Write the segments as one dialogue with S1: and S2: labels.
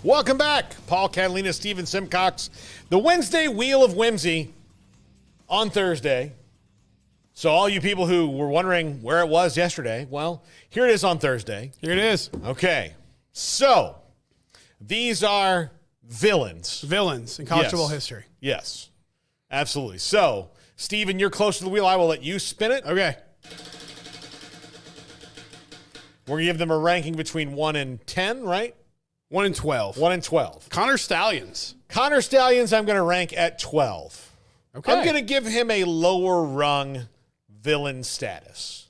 S1: Welcome back. Paul Catalina, Steven Simcox. The Wednesday Wheel of Whimsy on Thursday. So all you people who were wondering where it was yesterday, well, here it is on Thursday.
S2: Here it is.
S1: Okay. So these are villains.
S2: Villains in college football history.
S1: Yes, absolutely. So, Steven, you're close to the wheel. I will let you spin it.
S2: Okay.
S1: We're going to give them a ranking between 1 and 10, right?
S2: 1 and 12.
S1: 1 and 12.
S2: Connor Stallions.
S1: Connor Stallions, I'm going to rank at 12.
S2: Okay.
S1: I'm going to give him a lower rung villain status.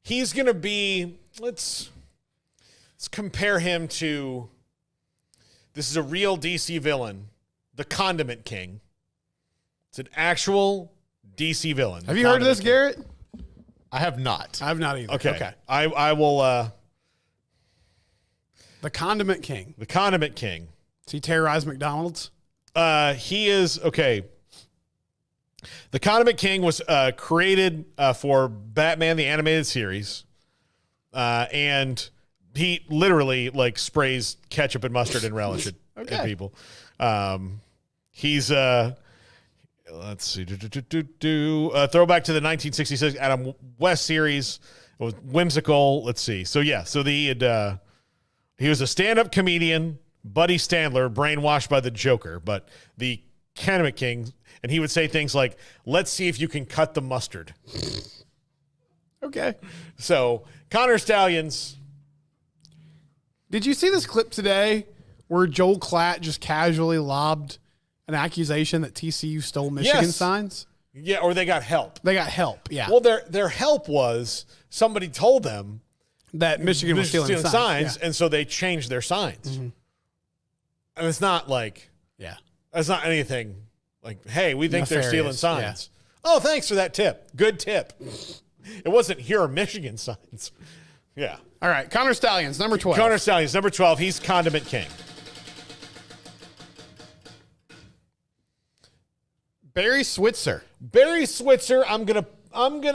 S1: He's going to be, let's compare him to, this is a real DC villain, the Condiment King. It's an actual DC villain.
S2: Have you heard of this, Garrett?
S3: I have not.
S2: I have not either.
S1: Okay. I will,
S2: The Condiment King.
S1: the Condiment King.
S2: Does he terrorize McDonald's?
S1: He is, okay. The Condiment King was created for Batman, the animated series. And he literally, like, sprays ketchup and mustard and relish at people. He's, let's see, throwback to the 1966 Adam West series. It was whimsical. Let's see. So, yeah, so he was a stand-up comedian, Buddy Standler, brainwashed by the Joker, but the Condiment King, and he would say things like, let's see if you can cut the mustard.
S2: Okay.
S1: So, Connor Stallions.
S2: Did you see this clip today where Joel Klatt just casually lobbed an accusation that TCU stole Michigan signs?
S1: Yeah, or they got help.
S2: They got help, yeah.
S1: Well, their help was somebody told them
S2: that Michigan was stealing signs.
S1: And so they changed their signs.
S2: Mm-hmm.
S1: And it's not like, it's not anything like, hey, we think they're stealing signs. Yeah. Oh, thanks for that tip. Good tip. It wasn't, here are Michigan signs. Yeah.
S2: All right, Connor Stallions, number 12.
S1: Connor Stallions, number 12. He's Condiment King.
S2: Barry Switzer.
S1: Barry Switzer, I'm gonna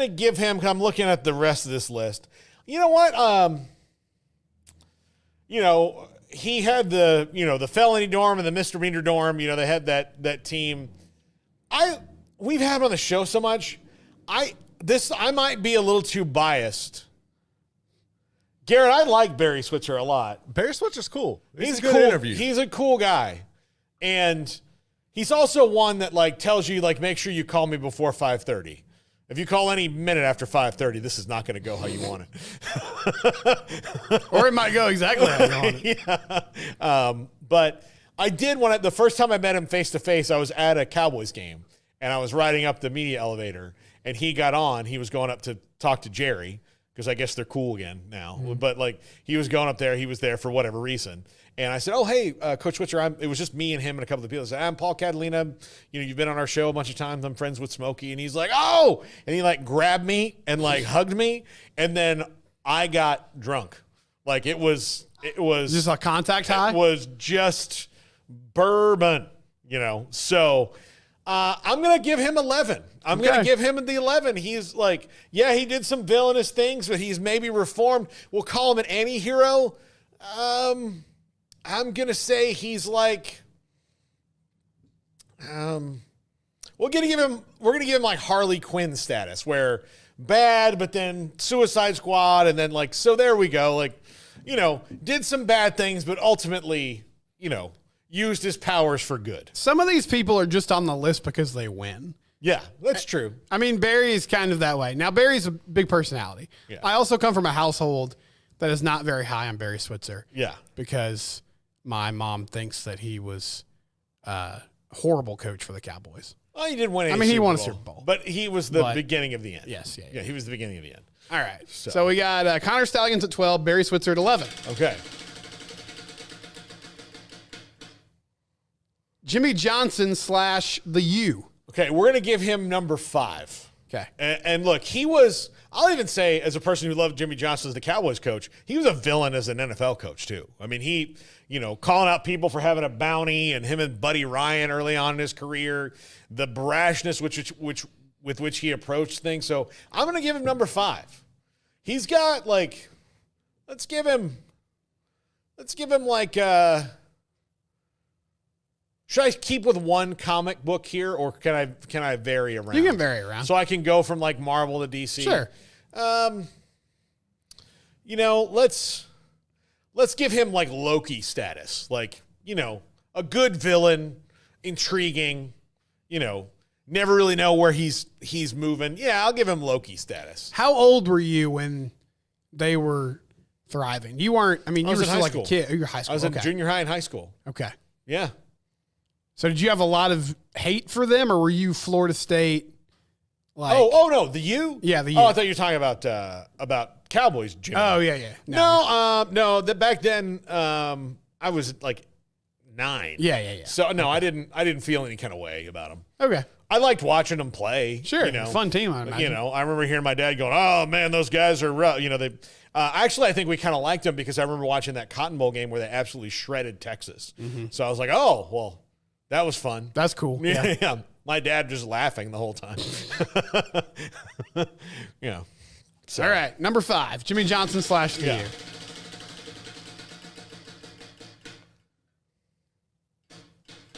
S1: give him, because I'm looking at the rest of this list. You know what? He had the felony dorm and the misdemeanor dorm. They had that team. We've had him on the show so much. I might be a little too biased. Garrett, I like Barry Switzer a lot.
S3: Barry Switzer's cool.
S1: He's
S3: a good
S1: cool.
S3: interview.
S1: He's a cool guy. And he's also one that, like, tells you, like, make sure you call me before 5:30. If you call any minute after 5:30, this is not going to go how you want
S2: it. Or it might go exactly how you want it.
S1: Yeah. But I did the first time I met him face to face, I was at a Cowboys game, and I was riding up the media elevator, and he got on. He was going up to talk to Jerry, because I guess they're cool again now. Mm-hmm. But, like, he was going up there. He was there for whatever reason. And I said, oh, hey, Coach Switzer, it was just me and him and a couple of people. I said, I'm Paul Catalina. You've been on our show a bunch of times. I'm friends with Smokey. And he's like, oh! And he, like, grabbed me and, like, hugged me. And then I got drunk. Like, it was
S2: just a contact high?
S1: It was just bourbon, So I'm going to give him 11. I'm going to give him the 11. He's like, yeah, he did some villainous things, but he's maybe reformed. We'll call him an anti-hero. I'm going to say he's like, we're going to give him like Harley Quinn status, where bad, but then Suicide Squad. And then, like, so there we go. Like, did some bad things, but ultimately, used his powers for good.
S2: Some of these people are just on the list because they win.
S1: Yeah, that's true.
S2: I mean, Barry is kind of that way. Now, Barry's a big personality.
S1: Yeah.
S2: I also come from a household that is not very high on Barry Switzer.
S1: Yeah.
S2: Because my mom thinks that he was a horrible coach for the Cowboys.
S1: Well, he did win
S2: he won a Super Bowl.
S1: But he was the beginning of the end.
S2: Yes, yeah.
S1: Yeah, he was the beginning of the end.
S2: All right. So we got Connor Stallions at 12, Barry Switzer at 11.
S1: Okay.
S2: Jimmy Johnson / the U.
S1: Okay, we're going to give him number 5.
S2: Okay.
S1: And look, I'll even say, as a person who loved Jimmy Johnson as the Cowboys coach, he was a villain as an NFL coach too. I mean, he, calling out people for having a bounty, and him and Buddy Ryan early on in his career, the brashness with which he approached things. So I'm going to give him number 5. He's got, like, let's give him like Should I keep with one comic book here, or can I vary around?
S2: You can vary around.
S1: So I can go from like Marvel to DC.
S2: Sure.
S1: Let's give him like Loki status. Like, a good villain, intriguing, never really know where he's moving. Yeah, I'll give him Loki status.
S2: How old were you when they were thriving? You weren't, you were
S1: was in
S2: still
S1: high
S2: like
S1: school.
S2: a kid. You were high school.
S1: I was in junior high and high school.
S2: Okay.
S1: Yeah.
S2: So did you have a lot of hate for them, or were you Florida State? Like,
S1: Oh no, the U?
S2: Yeah, the U.
S1: Oh, I thought you were talking about Cowboys. Jim.
S2: Oh, yeah.
S1: No. That back then, I was like 9.
S2: Yeah.
S1: So no, I didn't feel any kind of way about them.
S2: Okay.
S1: I liked watching them play.
S2: Sure. Fun team, I imagine.
S1: I remember hearing my dad going, "Oh man, those guys are rough." They actually, I think we kind of liked them because I remember watching that Cotton Bowl game where they absolutely shredded Texas.
S2: Mm-hmm.
S1: So I was like, "Oh, well, that was fun."
S2: That's cool.
S1: Yeah. My dad just laughing the whole time. So.
S2: All right. Number 5, Jimmy Johnson / the
S1: Yeah.
S2: year.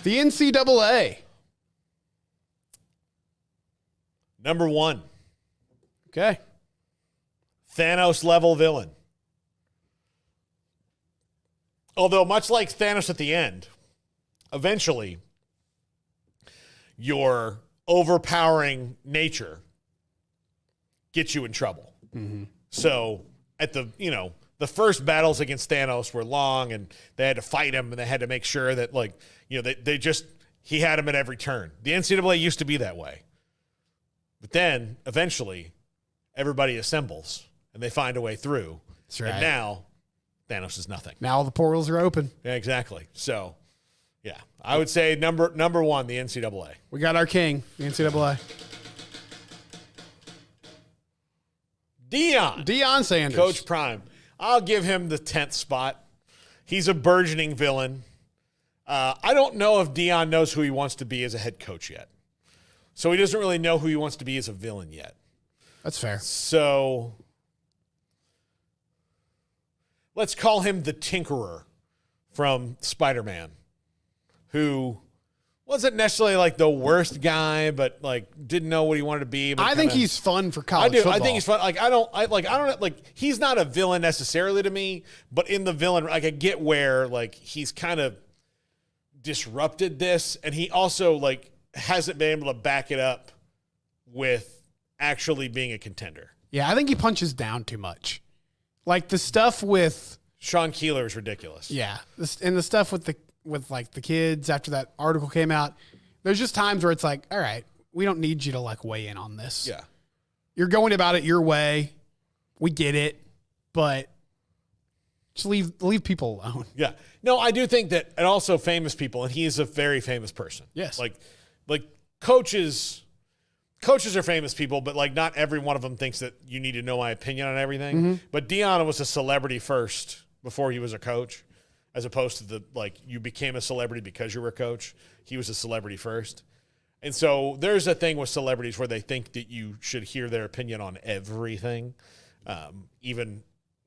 S2: The NCAA.
S1: Number 1,
S2: Okay.
S1: Thanos level villain. Although much like Thanos at the end, eventually your overpowering nature gets you in trouble. Mm-hmm. So at the first battles against Thanos were long, and they had to fight him, and they had to make sure that he had him at every turn. The NCAA used to be that way. But then eventually everybody assembles and they find a way through.
S2: That's right.
S1: And now Thanos is nothing.
S2: Now all the portals are open.
S1: Yeah, exactly. So, yeah, I would say number 1, the NCAA.
S2: We got our king, the NCAA. Deion Sanders.
S1: Coach Prime. I'll give him the 10th spot. He's a burgeoning villain. I don't know if Deion knows who he wants to be as a head coach yet. So he doesn't really know who he wants to be as a villain yet.
S2: That's fair.
S1: So let's call him the Tinkerer from Spider-Man, who wasn't necessarily like the worst guy, but like didn't know what he wanted to be.
S2: I think he's fun for college football.
S1: I think he's fun. I don't he's not a villain necessarily to me, but in the villain, like I get where like he's kind of disrupted this, and he also like hasn't been able to back it up with actually being a contender.
S2: Yeah, I think he punches down too much. Like the stuff with
S1: Sean Keeler is ridiculous.
S2: Yeah, and the stuff with the kids after that article came out. There's just times where it's like, all right, we don't need you to like weigh in on this.
S1: Yeah,
S2: you're going about it your way. We get it, but just leave people alone.
S1: Yeah, no, I do think that, and also famous people, and he is a very famous person.
S2: Yes,
S1: like coaches are famous people, but like not every one of them thinks that you need to know my opinion on everything. Mm-hmm. But Deion was a celebrity first before he was a coach, as opposed to you became a celebrity because you were a coach. He was a celebrity first. And so there's a thing with celebrities where they think that you should hear their opinion on everything, even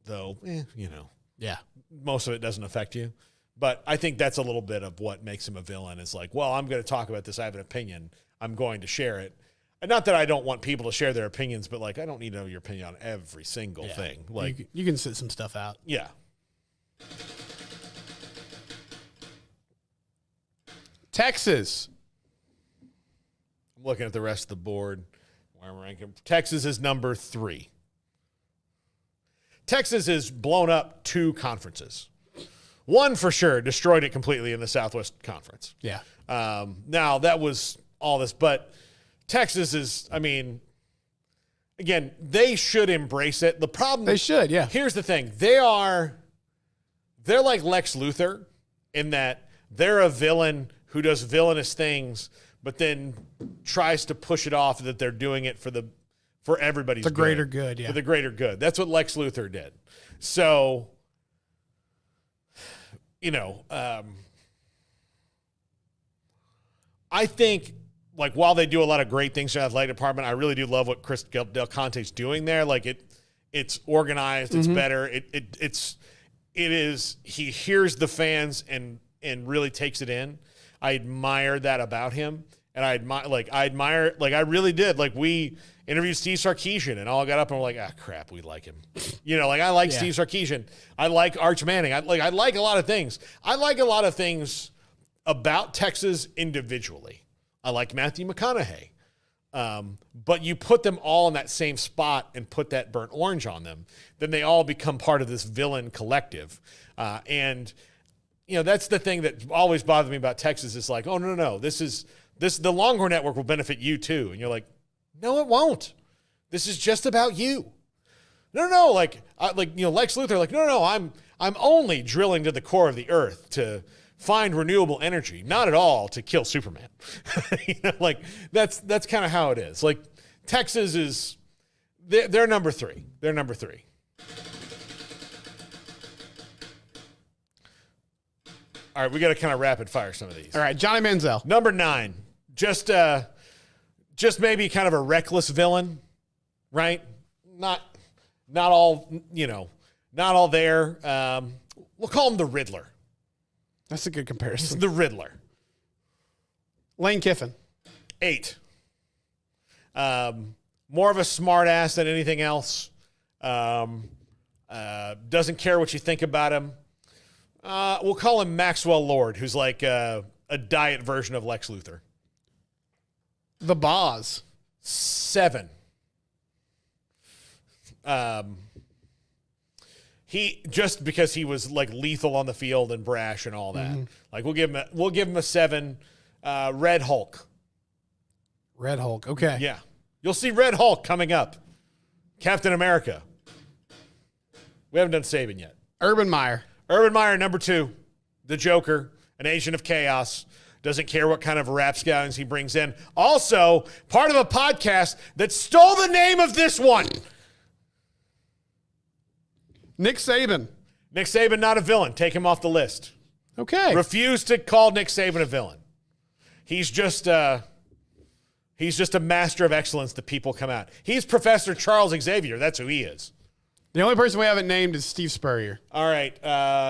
S1: though,
S2: yeah,
S1: most of it doesn't affect you. But I think that's a little bit of what makes him a villain. Is like, well, I'm going to talk about this. I have an opinion. I'm going to share it. And not that I don't want people to share their opinions, but like I don't need to know your opinion on every single thing. Like
S2: you can sit some stuff out.
S1: Yeah.
S2: Texas.
S1: I'm looking at the rest of the board. Where I'm ranking. Texas is number 3. Texas has blown up 2 conferences. One for sure destroyed it completely in the Southwest Conference.
S2: Yeah.
S1: Now that was all this, but Texas is, again, they should embrace it. The problem,
S2: they should, yeah.
S1: Here's the thing. They're like Lex Luthor in that they're a villain who does villainous things, but then tries to push it off that they're doing it for everybody's
S2: the greater good, yeah.
S1: For the greater good. That's what Lex Luthor did. So, I think, like, while they do a lot of great things in the athletic department, I really do love what Chris Del Conte's doing there. Like, it's organized, it's better. It is. He hears the fans and really takes it in. I admired that about him. And I really did. Like, we interviewed Steve Sarkisian, and all got up and we're like, crap, we like him. I like Steve Sarkisian. I like Arch Manning. I like a lot of things. I like a lot of things about Texas individually. I like Matthew McConaughey. But you put them all in that same spot and put that burnt orange on them, then they all become part of this villain collective. And that's the thing that always bothered me about Texas is like, oh, no, the Longhorn Network will benefit you too. And you're like, no, it won't. This is just about you. No. Lex Luthor, like, no, I'm only drilling to the core of the earth to find renewable energy, not at all to kill Superman. That's kind of how it is. Like, Texas is, they're number 3. They're number 3. All right, we got to kind of rapid fire some of these.
S2: All right, Johnny Manziel.
S1: Number 9, just maybe kind of a reckless villain, right? Not all, not all there. We'll call him the Riddler.
S2: That's a good comparison.
S1: The Riddler.
S2: Lane Kiffin.
S1: 8. More of a smart ass than anything else. Doesn't care what you think about him. We'll call him Maxwell Lord, who's like a diet version of Lex Luthor.
S2: The Boz.
S1: 7. He just because he was like lethal on the field and brash and all that. Like, we'll give him a 7. Red Hulk.
S2: Red Hulk. Okay.
S1: Yeah. You'll see Red Hulk coming up. Captain America. We haven't done Saban yet.
S2: Urban Meyer.
S1: Urban Meyer, number 2. The Joker, an agent of chaos. Doesn't care what kind of rapscallions he brings in. Also, part of a podcast that stole the name of this one.
S2: Nick Saban.
S1: Nick Saban, not a villain. Take him off the list.
S2: Okay.
S1: Refuse to call Nick Saban a villain. He's just a master of excellence that people come out. He's Professor Charles Xavier. That's who he is.
S2: The only person we haven't named is Steve Spurrier.
S1: All right.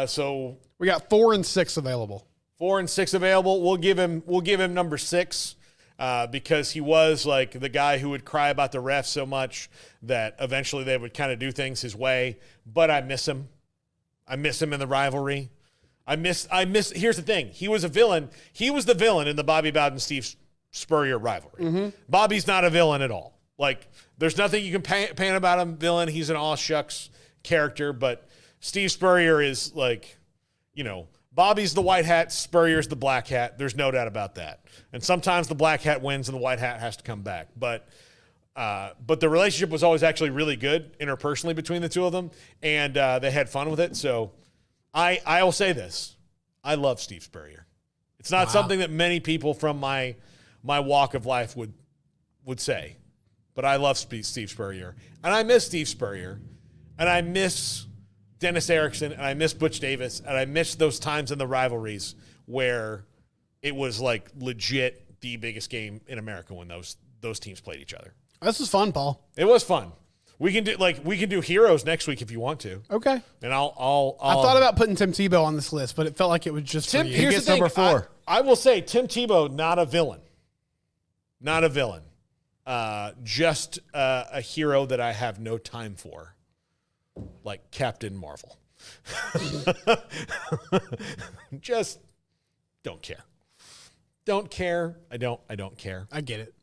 S1: So
S2: we got 4 and 6 available.
S1: 4 and 6 available. We'll give him number 6 because he was like the guy who would cry about the refs so much that eventually they would kind of do things his way. But I miss him. I miss him in the rivalry. I miss. Here's the thing. He was a villain. He was the villain in the Bobby Bowden Steve Spurrier rivalry. Bobby's not a villain at all. Like, there's nothing you can paint about him. Villain. He's an all shucks character. But Steve Spurrier is like, Bobby's the white hat. Spurrier's the black hat. There's no doubt about that. And sometimes the black hat wins and the white hat has to come back. But the relationship was always actually really good interpersonally between the two of them, and they had fun with it. So I will say this. I love Steve Spurrier. It's not something that many people from my walk of life would say, but I love Steve Spurrier. And I miss Steve Spurrier, and I miss Dennis Erickson, and I miss Butch Davis, and I miss those times in the rivalries where it was like legit the biggest game in America when those teams played each other.
S2: This was fun, Paul.
S1: It was fun. We can do heroes next week if you want to.
S2: Okay.
S1: And I'll
S2: I thought about putting Tim Tebow on this list, but it felt like it was just
S1: Tim.
S2: for you.
S1: Here's
S3: gets
S1: the thing,
S3: number 4.
S1: I will say Tim Tebow, not a villain. Not a villain. Just a hero that I have no time for, like Captain Marvel. Just don't care. Don't care. I don't care.
S2: I get it.